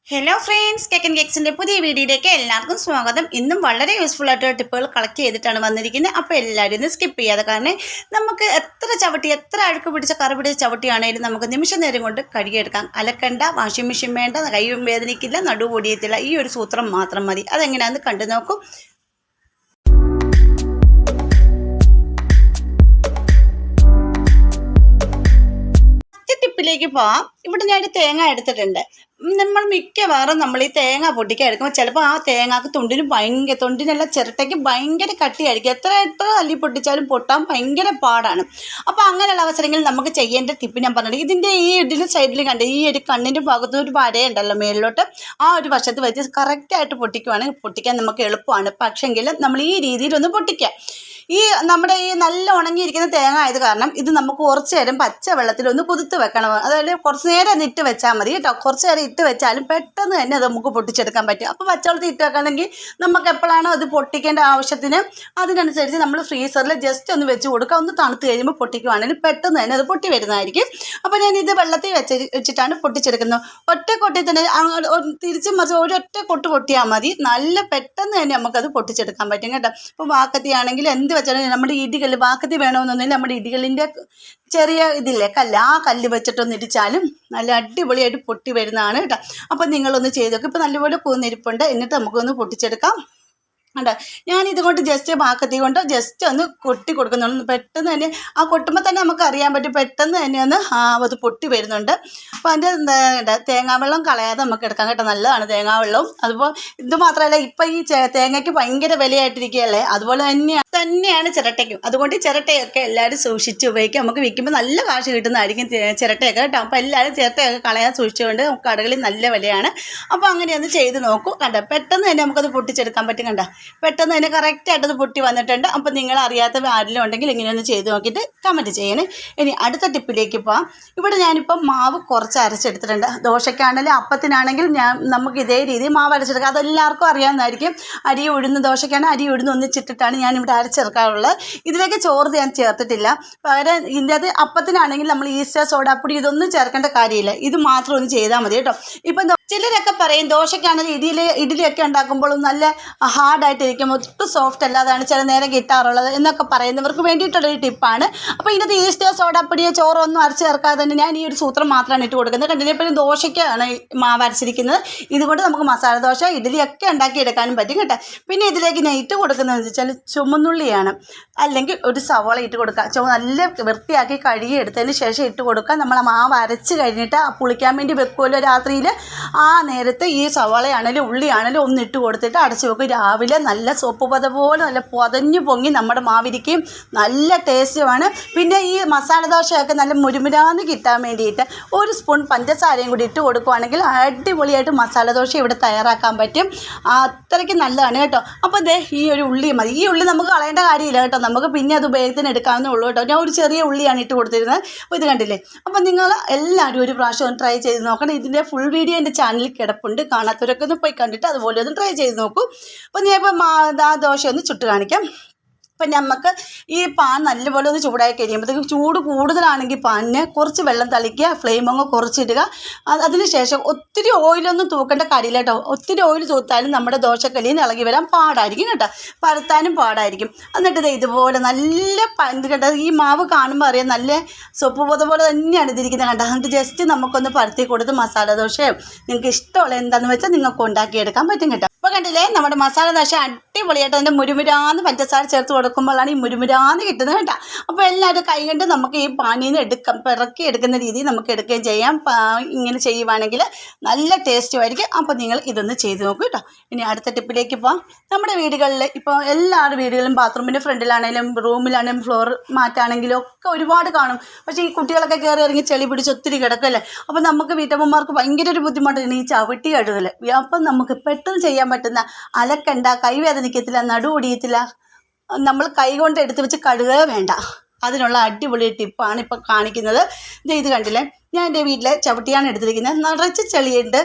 Hello friends, cake and കേക്സിൻ്റെ പുതിയ വീഡിയോയിലേക്ക് എല്ലാവർക്കും സ്വാഗതം. ഇന്നും വളരെ യൂസ്ഫുൾ ആയിട്ടുള്ള ടിപ്പുകൾ കളക്ട് ചെയ്തിട്ടാണ് വന്നിരിക്കുന്നത്. അപ്പോൾ എല്ലാവരും ഇന്ന് സ്കിപ്പ് ചെയ്യാതെ, കാരണം നമുക്ക് എത്ര അഴുക്ക് പിടിച്ച കറി പിടിച്ച ചവിട്ടിയാണെങ്കിലും നമുക്ക് നിമിഷ നേരം കൊണ്ട് കഴുകിയെടുക്കാം. അലക്കണ്ട, വാഷിംഗ് മെഷീൻ വേണ്ട, കൈയും വേദനിക്കില്ല, നടു പൊടിയത്തില്ല. ഈ ഒരു സൂത്രം മാത്രം മതി. അതെങ്ങനെയാണെന്ന് കണ്ടു നോക്കൂ. ടിപ്പിലേക്ക് പോവാം. ഇവിടെ ഞാൻ തേങ്ങ എടുത്തിട്ടുണ്ട്. നമ്മൾ മിക്കവാറും നമ്മൾ ഈ തേങ്ങ പൊട്ടിക്കാൻ എടുക്കുമ്പോൾ ചിലപ്പോൾ ആ തേങ്ങക്ക് തൊണ്ടിനല്ല ചിരട്ടയ്ക്ക് ഭയങ്കര കട്ടിയായിരിക്കും. എത്ര അല്ലി പൊട്ടിച്ചാലും പൊട്ടാൻ ഭയങ്കര പാടാണ്. അപ്പോൾ അങ്ങനെയുള്ള അവസരങ്ങളിൽ നമുക്ക് ചെയ്യേണ്ട ടിപ്പ് ഞാൻ പറഞ്ഞിട്ടുണ്ട്. ഇതിൻ്റെ ഇതിൻ്റെ സൈഡിൽ കണ്ട് ഈ ഒരു കണ്ണിൻ്റെ ഭാഗത്ത് ഒരു വരയുണ്ടല്ലോ മേളിലോട്ട്, ആ ഒരു വശത്ത് വെച്ച് കറക്റ്റായിട്ട് പൊട്ടിക്കുവാണെങ്കിൽ പൊട്ടിക്കാൻ നമുക്ക് എളുപ്പമാണ്. പക്ഷെങ്കിൽ നമ്മൾ ഈ രീതിയിലൊന്ന് പൊട്ടിക്കുക. നമ്മുടെ ഈ നല്ല ഉണങ്ങിയിരിക്കുന്ന തേങ്ങ ആയത് കാരണം ഇത് നമുക്ക് കുറച്ച് നേരം പച്ച വെള്ളത്തിലൊന്ന് കുതിർത്ത് വെക്കണം. അതായത് കുറച്ച് നേരം ഇട്ട് വെച്ചാൽ മതി കേട്ടോ. കുറച്ച് നേരം ഇട്ട് വെച്ചാലും പെട്ടെന്ന് തന്നെ അത് നമുക്ക് പൊട്ടിച്ചെടുക്കാൻ പറ്റും. അപ്പോൾ പച്ചവെള്ളത്തിൽ ഇട്ട് വെക്കണമെങ്കിൽ നമുക്ക് എപ്പോഴാണോ അത് പൊട്ടിക്കേണ്ട ആവശ്യത്തിന് അതിനനുസരിച്ച് നമ്മൾ ഫ്രീസറിൽ ജസ്റ്റ് ഒന്ന് വെച്ച് കൊടുക്കുക. ഒന്ന് തണുത്ത് കഴിയുമ്പോൾ പൊട്ടിക്കുവാണെങ്കിൽ പെട്ടെന്ന് തന്നെ അത് പൊട്ടി വരുന്നതായിരിക്കും. അപ്പോൾ ഞാനിത് വെള്ളത്തിൽ വെച്ചിട്ടാണ് പൊട്ടിച്ചെടുക്കുന്നത്. ഒറ്റ കൊട്ടി തന്നെ തിരിച്ച് മറിച്ച് ഒരൊറ്റ കൊട്ട് കൊട്ടിയാൽ മതി. നല്ല പെട്ടെന്ന് തന്നെ നമുക്കത് പൊട്ടിച്ചെടുക്കാൻ പറ്റും കേട്ടോ. ഇപ്പോൾ വാക്കത്തി ആണെങ്കിൽ എന്ത് വെച്ചാൽ നമ്മുടെ ഇടികല്ല് വാക്കത്തി വേണമെന്നൊന്നുമില്ല, നമ്മുടെ ഇടികളിൻ്റെ ചെറിയ ഇതില്ലേ കല്ല്, ആ കല്ല് വെച്ചിട്ടൊന്ന് ഇടിച്ചാലും നല്ല അടിപൊളിയായിട്ട് പൊട്ടി വരുന്നതാണ് കേട്ടോ. അപ്പം നിങ്ങളൊന്ന് ചെയ്ത് നോക്കും. ഇപ്പം നല്ലപോലെ കൂന്നിരിപ്പുണ്ട്. എന്നിട്ട് നമുക്കൊന്ന് പൊട്ടിച്ചെടുക്കാം. ഉണ്ട്, ഞാനിതുകൊണ്ട് ജസ്റ്റ് പാക്കത്തി കൊണ്ട് ജസ്റ്റ് ഒന്ന് കൊട്ടി കൊടുക്കുന്നുള്ളൂ. പെട്ടെന്ന് തന്നെ ആ കൊട്ടുമ്പോൾ തന്നെ നമുക്ക് അറിയാൻ പറ്റും, പെട്ടെന്ന് തന്നെ ഒന്ന് അത് പൊട്ടി വരുന്നുണ്ട്. അപ്പോൾ അതിൻ്റെ തേങ്ങാവെള്ളം കളയാതെ നമുക്ക് എടുക്കാം കേട്ടോ. നല്ലതാണ് തേങ്ങാവെള്ളവും. അതുപോലെ ഇത് മാത്രമല്ല, ഇപ്പം ഈ തേങ്ങയ്ക്ക് ഭയങ്കര വിലയായിട്ടിരിക്കുകയല്ലേ, അതുപോലെ തന്നെയാണ് ചിരട്ടയ്ക്കും. അതുകൊണ്ട് ചിരട്ടയൊക്കെ എല്ലാവരും സൂക്ഷിച്ച് ഉപയോഗിക്കുക. നമുക്ക് വിൽക്കുമ്പോൾ നല്ല കാശ് കിട്ടുന്നതായിരിക്കും ചിരട്ടയൊക്കെ കേട്ടോ. അപ്പോൾ എല്ലാവരും ചിരട്ടയൊക്കെ കളയാൻ സൂക്ഷിച്ചുകൊണ്ട് കടകളിൽ നല്ല വിലയാണ്. അപ്പോൾ അങ്ങനെയൊന്ന് ചെയ്ത് നോക്കൂ. കണ്ടോ, പെട്ടെന്ന് തന്നെ നമുക്കത് പൊട്ടിച്ചെടുക്കാൻ പറ്റും. കണ്ടോ, പെട്ടെന്ന് തന്നെ കറക്റ്റായിട്ടത് പൊട്ടി വന്നിട്ടുണ്ട്. അപ്പോൾ നിങ്ങൾ അറിയാത്ത ആരെങ്കിലും ഉണ്ടെങ്കിൽ ഇങ്ങനെയൊന്ന് ചെയ്ത് നോക്കിയിട്ട് കമൻറ്റ് ചെയ്യണേ. ഇനി അടുത്ത ടിപ്പിലേക്ക് പോകാം. ഇവിടെ ഞാനിപ്പം മാവ് കുറച്ച് അരച്ചെടുത്തിട്ടുണ്ട്. ദോശയ്ക്കാണെങ്കിലും അപ്പത്തിനാണെങ്കിൽ നമുക്ക് ഇതേ രീതിയിൽ മാവ് അരച്ചെടുക്കാം. അതെല്ലാവർക്കും അറിയാവുന്നതായിരിക്കും. അരി ഉഴുന്ന് ദോശയ്ക്കാണെങ്കിൽ അരി ഉഴുന്ന് ഒന്നിച്ചിട്ടിട്ടാണ് ഞാനിവിടെ അരച്ചെടുക്കാറുള്ളത്. ഇതിലേക്ക് ചോറ് ഞാൻ ചേർത്തിട്ടില്ല. പകരം ഇതിൻ്റെ അത് അപ്പത്തിനാണെങ്കിൽ നമ്മൾ ഈസ്റ്റർ സോഡാപ്പൊടി ഇതൊന്നും ചേർക്കേണ്ട കാര്യമില്ല. ഇത് മാത്രം ഒന്ന് ചെയ്താൽ മതി കേട്ടോ. ഇപ്പം ചിലരൊക്കെ പറയും ദോശയ്ക്കാണെങ്കിൽ ഇഡ്ഡലിയൊക്കെ ഉണ്ടാക്കുമ്പോഴും നല്ല ഹാർഡായിട്ടിരിക്കും, ഒട്ടും സോഫ്റ്റ് അല്ലാതാണ് ചില നേരം കിട്ടാറുള്ളത് എന്നൊക്കെ പറയുന്നവർക്ക് വേണ്ടിയിട്ടുള്ളൊരു ടിപ്പാണ്. അപ്പോൾ ഇതിനകത്ത് ഈസ്റ്റോ സോഡാപ്പൊടിയോ ചോറോ ഒന്നും അരച്ച് ചേർക്കാതെ തന്നെ ഞാൻ ഈ ഒരു സൂത്രം മാത്രമാണ് ഇട്ട് കൊടുക്കുന്നത്. കണ്ടില്ലേ, എപ്പോഴും ദോശയ്ക്കാണ് മാവ് അരച്ചിരിക്കുന്നത്. ഇതുകൊണ്ട് നമുക്ക് മസാല ദോശ ഇഡ്ഡലിയൊക്കെ ഉണ്ടാക്കിയെടുക്കാനും പറ്റും കേട്ടോ. പിന്നെ ഇതിലേക്ക് ഞാൻ ഇട്ട് കൊടുക്കുന്നതെന്ന് വെച്ചാൽ ചുമന്നുള്ളിയാണ്, അല്ലെങ്കിൽ ഒരു സവോള ഇട്ട് കൊടുക്കുക. നല്ല വൃത്തിയാക്കി കഴുകി എടുത്തതിന് ശേഷം ഇട്ട് കൊടുക്കുക. നമ്മൾ മാവ് അരച്ച് കഴിഞ്ഞിട്ട് പുളിക്കാൻ വേണ്ടി വെക്കുമല്ലോ രാത്രിയിൽ, ആ നേരത്ത് ഈ സവാളയാണെങ്കിലും ഉള്ളിയാണെങ്കിലും ഒന്ന് ഇട്ട് കൊടുത്തിട്ട് അടച്ച് വെക്കും. രാവിലെ നല്ല സോപ്പ് പത പോലെ നല്ല പൊതഞ്ഞു പൊങ്ങി നമ്മുടെ മാവിരിക്കും, നല്ല ടേസ്റ്റുമാണ്. പിന്നെ ഈ മസാല ദോശയൊക്കെ നല്ല മുരുമുരാന്ന് കിട്ടാൻ വേണ്ടിയിട്ട് ഒരു സ്പൂൺ പഞ്ചസാരയും കൂടി ഇട്ട് കൊടുക്കുവാണെങ്കിൽ അടിപൊളിയായിട്ട് മസാല ദോശ ഇവിടെ തയ്യാറാക്കാൻ പറ്റും. അത്രയ്ക്ക് നല്ലതാണ് കേട്ടോ. അപ്പോൾ ദേ ഈ ഒരു ഉള്ളി മതി. ഈ ഉള്ളി നമുക്ക് കളയേണ്ട കാര്യമില്ല കേട്ടോ, നമുക്ക് പിന്നെ അത് ഉപയോഗത്തിന് എടുക്കാവുന്നേ ഉള്ളൂ കേട്ടോ. ഞാൻ ഒരു ചെറിയ ഉള്ളിയാണ് ഇട്ട് കൊടുത്തിരുന്നത്. അപ്പോൾ ഇത് കണ്ടില്ലേ. അപ്പോൾ നിങ്ങൾ എല്ലാവരും ഒരു പ്രാവശ്യം ഒന്ന് ട്രൈ ചെയ്ത് നോക്കണം. ഇതിൻ്റെ ഫുൾ വീഡിയോ എൻ്റെ ചാനലിൽ കിടപ്പുണ്ട്. കാണാത്തവരൊക്കെ ഒന്ന് പോയി കണ്ടിട്ട് അതുപോലെ ഒന്ന് ട്രൈ ചെയ്ത് നോക്കൂ. അപ്പോൾ ഞാൻ ഇപ്പം ആ ദോശ ഒന്ന് ചുട്ട് കാണിക്കാം. അപ്പം നമുക്ക് ഈ പാൻ നല്ലപോലെ ഒന്ന് ചൂടായി കഴിയുമ്പോഴത്തേക്കും, ചൂട് കൂടുതലാണെങ്കിൽ പാനിന് കുറച്ച് വെള്ളം തളിക്കുക, ഫ്ലെയിം അങ്ങ് കുറച്ചിടുക. അതിന് ശേഷം ഒത്തിരി ഓയിലൊന്നും തൂക്കേണ്ട കാര്യമില്ല കേട്ടോ. ഒത്തിരി ഓയിൽ തൂത്താലും നമ്മുടെ ദോശക്കല്ലിൽ നിന്ന് ഇളകി വരാൻ പാടായിരിക്കും കേട്ടോ, പരത്താനും പാടായിരിക്കും. എന്നിട്ട് ഇതുപോലെ നല്ല ഇത് കേട്ടോ, ഈ മാവ് കാണുമ്പോൾ അറിയാം നല്ല സൊപ്പ് പോലെ തന്നെയാണ് ഇതിരിക്കുന്നത് കേട്ടോ. എന്നിട്ട് ജസ്റ്റ് നമുക്കൊന്ന് പരത്തി കൊടുത്ത് മസാല ദോശയോ നിങ്ങൾക്ക് ഇഷ്ടമുള്ള എന്താണെന്ന് വെച്ചാൽ നിങ്ങൾക്ക് ഉണ്ടാക്കിയെടുക്കാൻ പറ്റും കേട്ടോ. ഇപ്പോൾ കണ്ടില്ലേ, നമ്മുടെ മസാല ദോശ അടിപൊളിയായിട്ട് അതിൻ്റെ മുരുമുരാന്ന് പഞ്ചസാര ചേർത്ത് കൊടുക്കുമ്പോഴാണ് ഈ മുരുമുരാന്ന് കിട്ടുന്നത് കേട്ടോ. അപ്പോൾ എല്ലാവരും കൈ കൊണ്ട് നമുക്ക് ഈ പാനിൽ നിന്ന് പിറക്കി എടുക്കുന്ന രീതിയിൽ നമുക്ക് എടുക്കുകയും ചെയ്യാം. ഇങ്ങനെ ചെയ്യുവാണെങ്കിൽ നല്ല ടേസ്റ്റുമായിരിക്കും. അപ്പോൾ നിങ്ങൾ ഇതൊന്ന് ചെയ്ത് നോക്കൂ കേട്ടോ. ഇനി അടുത്ത ടിപ്പിലേക്ക് പോകാം. നമ്മുടെ വീടുകളിൽ ഇപ്പോൾ എല്ലാവരുടെ വീടുകളിലും ബാത്റൂമിൻ്റെ ഫ്രണ്ടിലാണെങ്കിലും റൂമിലാണെങ്കിലും ഫ്ലോർ മാറ്റാണെങ്കിലും ഒക്കെ ഒരുപാട് കാണും. പക്ഷേ ഈ കുട്ടികളൊക്കെ കയറി ഇറങ്ങി ചെളി പിടിച്ച് ഒത്തിരി കിടക്കല്ലേ. അപ്പോൾ നമുക്ക് വീട്ടമ്മമാർക്ക് ഭയങ്കര ഒരു ബുദ്ധിമുട്ടാണ് ഈ ചവിട്ടി കഴുകൽ. അപ്പം നമുക്ക് പെട്ടെന്ന് ചെയ്യാൻ പറ്റുന്ന, അലക്കണ്ട, കൈവേദനിക്കത്തില്ല, നടു ഒടിയത്തില്ല, നമ്മൾ കൈ കൊണ്ട് എടുത്ത് വെച്ച് കഴുകുക വേണ്ട. അതിനുള്ള അടിപൊളി ടിപ്പാണ് ഇപ്പോൾ കാണിക്കുന്നത്. ഇത് കണ്ടില്ലേ, ഞാൻ എൻ്റെ വീട്ടിലെ ചവിട്ടിയാണ് എടുത്തിരിക്കുന്നത്. നിറച്ച് ചെളിയുണ്ട്.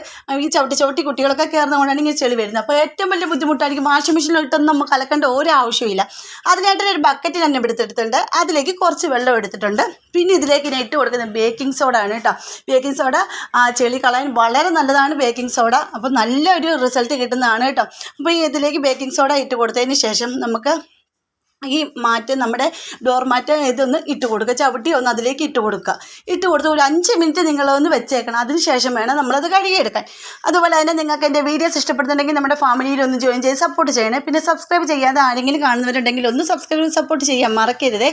ഈ ചവിട്ടി കുട്ടികളൊക്കെ കയറുന്നത് കൊണ്ടാണ് ഇങ്ങനെ ചെളി വരുന്നത്. അപ്പോൾ ഏറ്റവും വലിയ ബുദ്ധിമുട്ടായിരിക്കും. വാഷിംഗ് മെഷീനിലിട്ടൊന്നും നമുക്ക് കലക്കേണ്ട ഒരു ആവശ്യമില്ല. അതിനായിട്ട് ഒരു ബക്കറ്റ് തന്നെ എടുത്തിട്ടുണ്ട്. അതിലേക്ക് കുറച്ച് വെള്ളം എടുത്തിട്ടുണ്ട്. പിന്നെ ഇതിലേക്ക് ഞാൻ ഇട്ട് കൊടുക്കുന്നത് ബേക്കിംഗ് സോഡ ആണ് കേട്ടോ. ബേക്കിംഗ് സോഡ ചെളി കളയാൻ വളരെ നല്ലതാണ് ബേക്കിംഗ് സോഡ. അപ്പോൾ നല്ലൊരു റിസൾട്ട് കിട്ടുന്നതാണ് കേട്ടോ. അപ്പോൾ ഇതിലേക്ക് ബേക്കിംഗ് സോഡ ഇട്ട് കൊടുത്തതിന് ശേഷം നമുക്ക് ഈ നമ്മുടെ ഡോർ മാറ്റ് ഇതൊന്ന് ഇട്ട് കൊടുക്കുക. ചവിട്ടി ഒന്ന് അതിലേക്ക് ഇട്ട് കൊടുത്ത് ഒരു 5 മിനിറ്റ് നിങ്ങളൊന്ന് വെച്ചേക്കണം. അതിന് ശേഷം വേണം നമ്മളത് കഴുകിയെടുക്കാൻ. അതുപോലെ തന്നെ നിങ്ങൾക്ക് എൻ്റെ വീഡിയോസ് ഇഷ്ടപ്പെടുന്നുണ്ടെങ്കിൽ നമ്മുടെ ഫാമിലിയിൽ ഒന്ന് ജോയിൻ ചെയ്ത് സപ്പോർട്ട് ചെയ്യണേ. പിന്നെ സബ്സ്ക്രൈബ് ചെയ്യാതെ ആരെങ്കിലും കാണുന്നവരുണ്ടെങ്കിൽ ഒന്ന് സബ്സ്ക്രൈബ് സപ്പോർട്ട് ചെയ്യാൻ മറക്കരുതേ.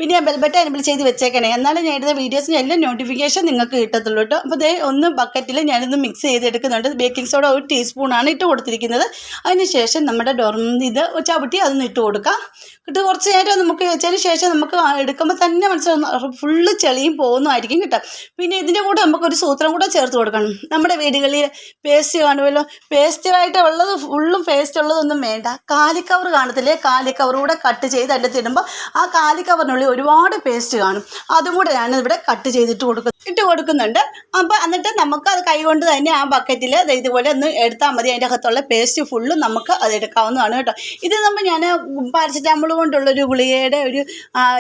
പിന്നെ ബെൽ ബട്ടൺ എനേബിൾ ചെയ്ത് വെച്ചേക്കണേ. എന്നാലും ഞാൻ ഇടുന്ന വീഡിയോസിന് എല്ലാം നോട്ടിഫിക്കേഷൻ നിങ്ങൾക്ക് കിട്ടത്തുള്ളൂ കേട്ടോ. അപ്പോൾ ഒന്ന് ബക്കറ്റിൽ ഞാനിന്ന് മിക്സ് ചെയ്തെടുക്കുന്നുണ്ട്. ബേക്കിംഗ് സോഡ 1 ടീസ്പൂണാണ് ഇട്ട് കൊടുത്തിരിക്കുന്നത്. അതിന് ശേഷം നമ്മുടെ ഇത് ചവിട്ടി അതൊന്ന് ഇട്ട് കൊടുക്കാം. ഇട്ട് കുറച്ച് നേരം നമുക്ക് വെച്ചതിന് ശേഷം നമുക്ക് എടുക്കുമ്പോൾ തന്നെ മനസ്സിലാവും ഫുള്ള് ചെളിയും പോകുന്നതായിരിക്കും കേട്ടോ. പിന്നെ ഇതിൻ്റെ കൂടെ നമുക്കൊരു സൂത്രം കൂടെ ചേർത്ത് കൊടുക്കണം. നമ്മുടെ വീടുകളിൽ പേസ്റ്റ് കാണുമല്ലോ, പേസ്റ്റായിട്ടുള്ളത് ഫുള്ളും പേസ്റ്റ് ഉള്ളതൊന്നും വേണ്ട. കാലിക്കവർ കാണത്തില്ലേ, കാലിക്കവർ കൂടെ കട്ട് ചെയ്ത് അതിൻ്റെ തിടുമ്പോൾ ആ കാലിക്കവറിനുള്ളിൽ ഒരുപാട് പേസ്റ്റ് കാണും. അതും കൂടെ ഞാൻ ഇവിടെ കട്ട് ചെയ്തിട്ട് കൊടുക്കുന്നുണ്ട്. അപ്പോൾ എന്നിട്ട് നമുക്ക് അത് കൈകൊണ്ട് തന്നെ ആ ബക്കറ്റിൽ ഇതുപോലെ ഒന്ന് എടുത്താൽ മതി. അതിൻ്റെ അകത്തുള്ള പേസ്റ്റ് ഫുള്ളും നമുക്ക് അത് എടുക്കാവുന്നതാണ് കേട്ടോ. ഇത് ഞാൻ പാരസെറ്റാമോൾ കൊണ്ടുള്ളൊരു ഗുളികയുടെ ഒരു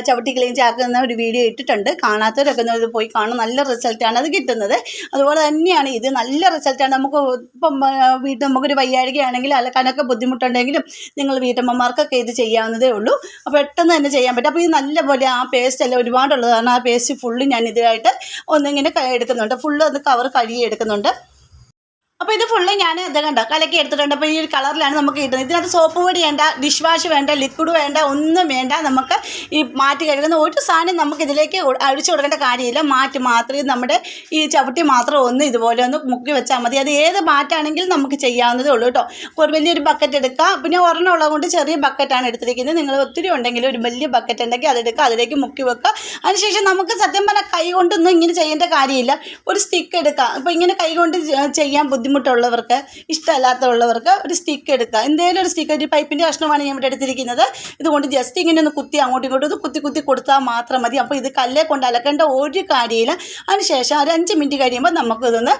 ചവിട്ടി ക്ലീൻ ആക്കുന്ന ഒരു വീഡിയോ ഇട്ടിട്ടുണ്ട്. കാണാത്തവരൊക്കെ ഇത് പോയി കാണും. നല്ല റിസൾട്ടാണ് അത് കിട്ടുന്നത്. അതുപോലെ തന്നെയാണ് ഇത് നല്ല റിസൾട്ടാണ്. നമുക്ക് ഇപ്പം വീട്ടിൽ നമുക്കൊരു വയ്യാഴികയാണെങ്കിൽ അലക്കാനൊക്കെ ബുദ്ധിമുട്ടുണ്ടെങ്കിലും നിങ്ങൾ വീട്ടമ്മമാർക്കൊക്കെ ഇത് ചെയ്യാവുന്നതേ ഉള്ളൂ. അപ്പോൾ പെട്ടെന്ന് തന്നെ ചെയ്യാൻ പറ്റും. അപ്പോൾ ഇത് നല്ലപോലെ ആ പേസ്റ്റ് എല്ലാം ഒരുപാടുള്ളതാണ്. ആ പേസ്റ്റ് ഫുള്ള് ഞാൻ ഇതിനായിട്ട് ഒന്നിങ്ങനെ എടുക്കുന്നുണ്ട്. ഫുള്ള് ഒന്ന് കവർ കഴുകി എടുക്കുന്നുണ്ട്. അപ്പോൾ ഇത് ഫുള്ള് ഞാൻ കണ്ടോ കലക്കി എടുത്തിട്ടുണ്ട്. അപ്പോൾ ഈ ഒരു കളറിലാണ് നമുക്ക് കിട്ടുന്നത്. ഇതിനകത്ത് സോപ്പ് പൊടി വേണ്ട, ഡിഷ് വാഷ് വേണ്ട, ലിക്വിഡ് വേണ്ട, ഒന്നും വേണ്ട. നമുക്ക് ഈ മാറ്റി കഴുകുന്ന ഒരു സാധനം നമുക്ക് ഇതിലേക്ക് അഴിച്ചു കൊടുക്കേണ്ട കാര്യമില്ല. മാറ്റ് മാത്രമേ നമ്മുടെ ഈ ചവിട്ടി മാത്രം ഒന്ന് ഇതുപോലെ ഒന്ന് മുക്കി വെച്ചാൽ മതി. അത് ഏത് മാറ്റാണെങ്കിലും നമുക്ക് ചെയ്യാവുന്നതേ ഉള്ളൂ കേട്ടോ. ഒരു വലിയൊരു ബക്കറ്റ് എടുക്കുക. പിന്നെ ഒരെണ്ണം ഉള്ളത് കൊണ്ട് ചെറിയ ബക്കറ്റാണ് എടുത്തിരിക്കുന്നത്. നിങ്ങൾ ഒത്തിരി ഉണ്ടെങ്കിൽ ഒരു വലിയ ബക്കറ്റ് ഉണ്ടെങ്കിൽ അതെടുക്കുക, അതിലേക്ക് മുക്കി വെക്കുക. അതിനുശേഷം നമുക്ക് സത്യം പറഞ്ഞാൽ കൈ കൊണ്ടൊന്നും ഇങ്ങനെ ചെയ്യേണ്ട കാര്യമില്ല. ഒരു സ്റ്റിക്ക് എടുക്കുക. അപ്പോൾ ഇങ്ങനെ കൈ കൊണ്ട് ചെയ്യാൻ ബുദ്ധിമുട്ടുള്ളവർക്ക്, ഇഷ്ടമല്ലാത്തവർക്ക് ഒരു സ്റ്റിക്ക് എടുക്കുക. എന്തെങ്കിലും ഒരു സ്റ്റിക്ക്, ഒരു പൈപ്പിൻ്റെ കഷ്ണമാണ് ഞാൻ ഇവിടെ എടുത്തിരിക്കുന്നത്. ഇതുകൊണ്ട് ജസ്റ്റ് ഇങ്ങനെ ഒന്ന് കുത്തി അങ്ങോട്ടും ഇങ്ങോട്ടും കുത്തി കൊടുത്താൽ മാത്രം മതി. അപ്പോൾ ഇത് കല്ലെ കൊണ്ട് അലക്കേണ്ട ഒരു കാര്യമില്ല. അതിനുശേഷം ഒരു 5 മിനിറ്റ് കഴിയുമ്പോൾ നമുക്കിതൊന്ന്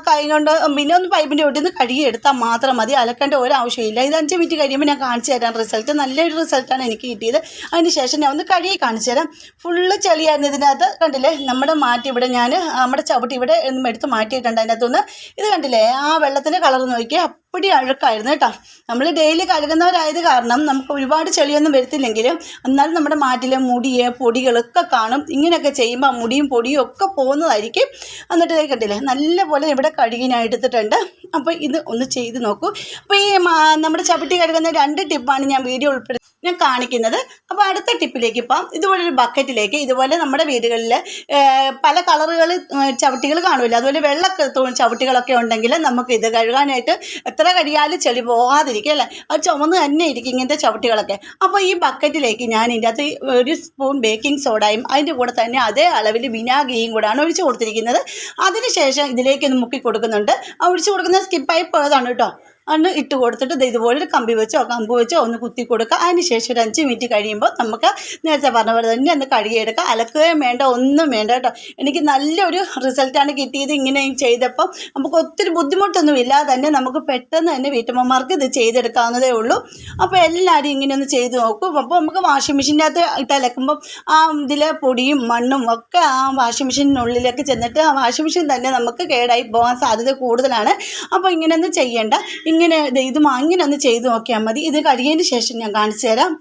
കൈ കൊണ്ട് പിന്നെ ഒന്ന് പൈപ്പിൻ്റെ ഒട്ടിൽ നിന്ന് കഴുകി എടുത്താൽ മാത്രം മതി. അലക്കേണ്ട ഒരു ആവശ്യമില്ല. ഇത് 5 മിനിറ്റ് കഴിയുമ്പോൾ ഞാൻ കാണിച്ചു തരാം റിസൾട്ട്. നല്ലൊരു റിസൾട്ടാണ് എനിക്ക് കിട്ടിയത്. അതിനുശേഷം ഞാൻ ഒന്ന് കഴുകി കാണിച്ചു തരാം. ഫുള്ള് ചെളിയായിരുന്നു ഇതിനകത്ത്. കണ്ടില്ലേ, നമ്മുടെ മാറ്റി ഇവിടെ ഞാൻ നമ്മുടെ ചവിട്ടി ഇവിടെ എടുത്ത് മാറ്റിയിട്ടുണ്ട്. അതിനകത്തുനിന്ന് ഇത് കണ്ടില്ലേ, ആ വെള്ളത്തിൻ്റെ കളർ നോക്കിയാൽ അപ്പടി അഴുക്കായിരുന്നു കേട്ടോ. നമ്മൾ ഡെയിലി കഴുകുന്നവരായത് കാരണം നമുക്ക് ഒരുപാട് ചെളിയൊന്നും വരുത്തില്ലെങ്കിലും എന്നാലും നമ്മുടെ മാറ്റിലെ പൊടികളൊക്കെ കാണും. ഇങ്ങനെയൊക്കെ ചെയ്യുമ്പോൾ മുടിയും പൊടിയും ഒക്കെ പോകുന്നതായിരിക്കും. എന്നിട്ട് കണ്ടില്ലേ, നല്ലപോലെ ഇവിടെ കഴുകി ഞാൻ എടുത്തിട്ടുണ്ട്. അപ്പോൾ ഇത് ഒന്ന് ചെയ്ത് നോക്കൂ. അപ്പോൾ ഈ നമ്മുടെ ചവിട്ടി കഴുകുന്ന 2 ടിപ്പാണ് ഞാൻ വീഡിയോ ഞാൻ കാണിക്കുന്നത്. അപ്പോൾ അടുത്ത ടിപ്പിലേക്ക് ഇപ്പം ഇതുപോലൊരു ബക്കറ്റിലേക്ക് ഇതുപോലെ നമ്മുടെ വീടുകളിൽ പല കളറുകൾ ചവിട്ടികൾ കാണുമല്ലോ, അതുപോലെ വെള്ള ചവിട്ടികളൊക്കെ ഉണ്ടെങ്കിൽ നമുക്ക് ഇത് കഴുകാനായിട്ട് എത്ര കഴുകിയാലും ചെളി പോകാതിരിക്കും അല്ലേ. അത് ചുമന്ന് തന്നെ ഇരിക്കും ഇങ്ങനത്തെ ചവിട്ടികളൊക്കെ. അപ്പോൾ ഈ ബക്കറ്റിലേക്ക് ഞാൻ ഇതിൻ്റെ അകത്ത് 1 സ്പൂൺ ബേക്കിംഗ് സോഡയും അതിൻ്റെ കൂടെ തന്നെ അതേ അളവിൽ വിനാഗിരിയും കൂടാണ് ഒഴിച്ച് കൊടുത്തിരിക്കുന്നത്. അതിനുശേഷം ഇതിലേക്കൊന്ന് മുക്കി കൊടുക്കുന്നുണ്ട്. ആ ഒഴിച്ച് കൊടുക്കുന്നത് സ്കിപ്പായി പോയതാണ് കേട്ടോ. ഒന്ന് ഇട്ട് കൊടുത്തിട്ട് ഇതുപോലൊരു കമ്പ് വെച്ചോ ഒന്ന് കുത്തി കൊടുക്കുക. അതിന് ശേഷം ഒരു 5 മിനിറ്റ് കഴിയുമ്പോൾ നമുക്ക് നേരത്തെ പറഞ്ഞ പോലെ തന്നെ ഒന്ന് കഴുകിയെടുക്കുക. അലക്കുകയും വേണ്ട, ഒന്നും വേണ്ട കേട്ടോ. എനിക്ക് നല്ലൊരു റിസൾട്ടാണ് കിട്ടിയത്. ഇങ്ങനെ ചെയ്തപ്പോൾ നമുക്ക് ഒത്തിരി ബുദ്ധിമുട്ടൊന്നുമില്ല. തന്നെ നമുക്ക് പെട്ടെന്ന് തന്നെ വീട്ടമ്മമാർക്ക് ഇത് ചെയ്തെടുക്കാവുന്നതേ ഉള്ളൂ. അപ്പോൾ എല്ലാവരും ഇങ്ങനെ ഒന്ന് ചെയ്ത് നോക്കും. അപ്പോൾ നമുക്ക് വാഷിംഗ് മെഷീനകത്ത് ഇട്ട് അലക്കുമ്പം ആ ഇതിലെ പൊടിയും മണ്ണും ഒക്കെ ആ വാഷിംഗ് മെഷീനുള്ളിലേക്ക് ചെന്നിട്ട് ആ വാഷിംഗ് മെഷീൻ തന്നെ നമുക്ക് കേടായി പോകാൻ സാധ്യത കൂടുതലാണ്. അപ്പോൾ ഇങ്ങനെയൊന്നും ചെയ്യേണ്ട. ഇങ്ങനെ ഒന്ന് ചെയ്ത് നോക്കിയാൽ മതി. ഇത് കഴുകിയതിന് ശേഷം ഞാൻ കാണിച്ചു തരാം.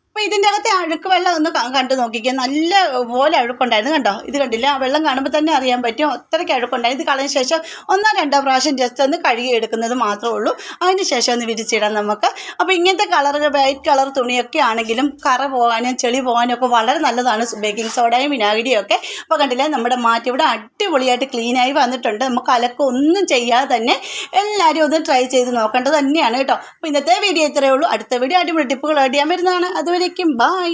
അപ്പോൾ ഇതിൻ്റെ അകത്തെ അഴുക്ക് വെള്ളം ഒന്ന് കണ്ടു നോക്കിക്കുക. നല്ല പോലെ അഴുക്കുണ്ടായിരുന്നു കണ്ടോ. ഇത് കണ്ടില്ല, ആ വെള്ളം കാണുമ്പോൾ തന്നെ അറിയാൻ പറ്റും അത്രയ്ക്ക് അഴുക്കുണ്ടായിരുന്നു. ഇത് കളഞ്ഞ ശേഷം 1-2 പ്രാവശ്യം ജസ്റ്റ് ഒന്ന് കഴുകി എടുക്കുന്നത് മാത്രമേ ഉള്ളൂ. അതിന് ശേഷം ഒന്ന് വിരിച്ചിടാം നമുക്ക്. അപ്പോൾ ഇങ്ങനത്തെ കളറുകൾ, വൈറ്റ് കളർ തുണിയൊക്കെ ആണെങ്കിലും കറ പോകാനും ചെളി പോകാനും ഒക്കെ വളരെ നല്ലതാണ് ബേക്കിംഗ് സോഡയും വിനാഗിരിയും ഒക്കെ. അപ്പോൾ കണ്ടില്ലേ, നമ്മുടെ മാറ്റി ഇവിടെ അടിപൊളിയായിട്ട് ക്ലീനായി വന്നിട്ടുണ്ട്. നമുക്ക് അലക്കൊന്നും ചെയ്യാതെ തന്നെ എല്ലാവരും ഒന്ന് ട്രൈ ചെയ്ത് നോക്കേണ്ടത് തന്നെയാണ് കേട്ടോ. അപ്പോൾ ഇന്നത്തെ വീഡിയോ ഇത്രയേ ഉള്ളൂ. അടുത്ത വീഡിയോ അടിപൊളി ടിപ്പുകൾ ആഡ് ചെയ്യാൻ വരുന്നതാണ്. അതുവരേക്കും ബൈ.